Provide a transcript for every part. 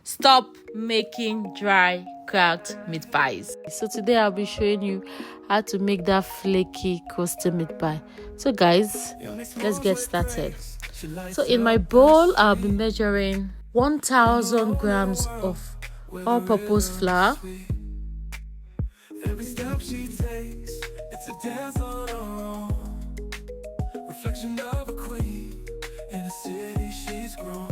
stop making dry cracked meat pies. So today I'll be showing you how to make that flaky crusty meat pie. So guys, let's get started. So in my bowl I'll be measuring 1000 grams of all-purpose flour, every step she takes, it's a dance on her own. Reflection of a queen in a city she's grown.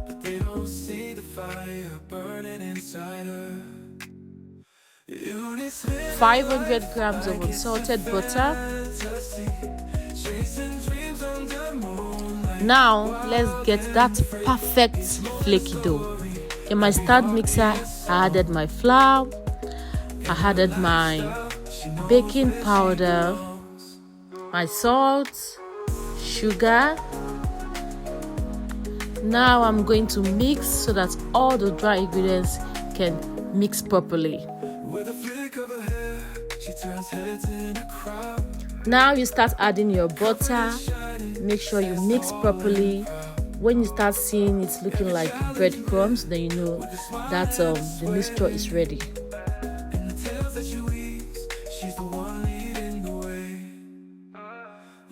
But they don't see the fire burning inside her. 500 grams of unsalted butter. Now let's get that perfect flaky dough. In my stand mixer, I added my flour, I added my baking powder, my salt, sugar. Now I'm going to mix so that all the dry ingredients can mix properly. Now you start adding your butter. Make sure you mix properly. When you start seeing it's looking like breadcrumbs, then you know that the mixture is ready.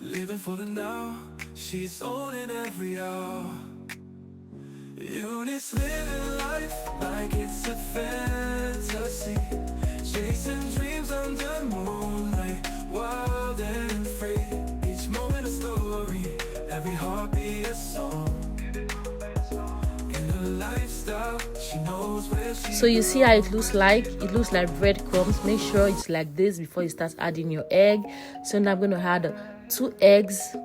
Living for the now, she's owning every hour. Eunice living life like it's a fantasy, chasing dreams under moonlight, wild and free. Each moment a story, every heartbeat a song. In her lifestyle, she knows where she. So you see how it looks like? It looks like breadcrumbs. Make sure it's like this before you start adding your egg. So now I'm going to add 2 eggs.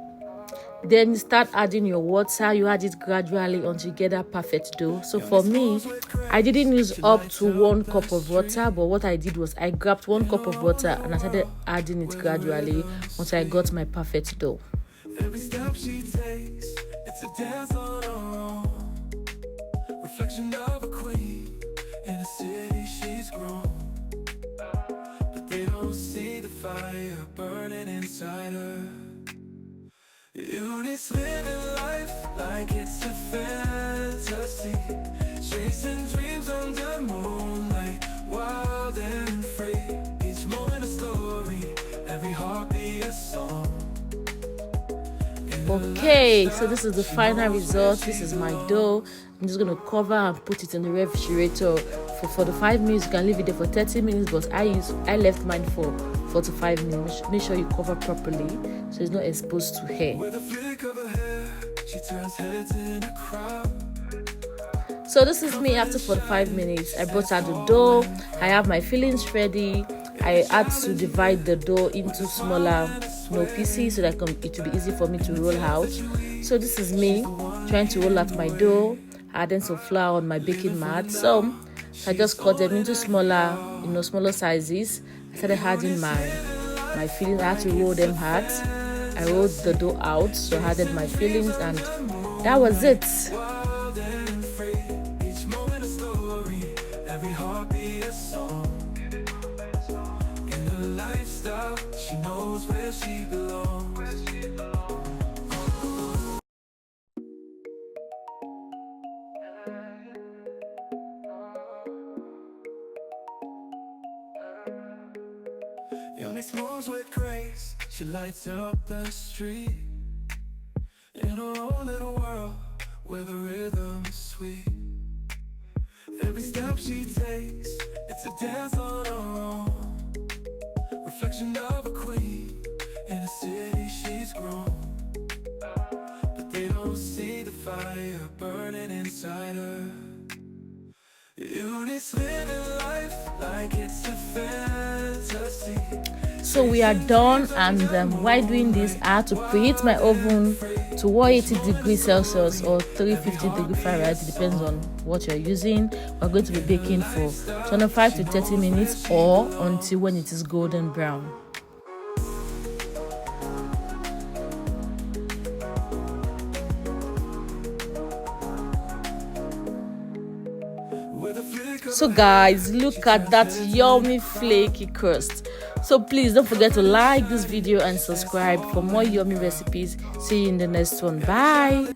Then you start adding your water. You add it gradually until you get that perfect dough. So for me, I didn't use up to 1 cup of water, but what I did was I grabbed 1 cup of water and I started adding it gradually until I got my perfect dough. Every step she takes, it's a dance on her own. Reflection of a queen in a city she's grown. But they don't see the fire burning inside her. Eunice living life like it's a fantasy, chasing dreams under moonlight, wild and free. Each moment a story, every heartbeat a song. Okay, so this is the final result. This is my dough. I'm just going to cover and put it in the refrigerator for 45 minutes. You can leave it there for 30 minutes, but I left mine for 45 minutes. Make sure you cover properly so it's not exposed to hair. So this is me after 45 minutes. I brought out the dough. I have my fillings ready. I had to divide the dough into smaller pieces so that it will be easy for me to roll out. So this is me trying to roll out my dough, adding some flour on my baking mat. So I just cut them into smaller sizes. I started adding my fillings. I had to roll them hard. I rolled the dough out, so I added my fillings, and that was it. She knows where she belongs. Eunice moves with grace. She lights up the street in her own little world where the rhythm is sweet. Every step she takes, it's a dance on her own. Reflection of a queen in a city she's grown. But they don't see the fire burning inside her. Eunice living life like it's a fantasy. So we are done, and while doing this I had to preheat my oven to 180 degrees Celsius or 350 degrees Fahrenheit. It depends on what you're using. We're going to be baking for 25 to 30 minutes or until when it is golden brown. So guys, look at that yummy flaky crust. So please don't forget to like this video and subscribe for more yummy recipes. See you in the next one. Bye.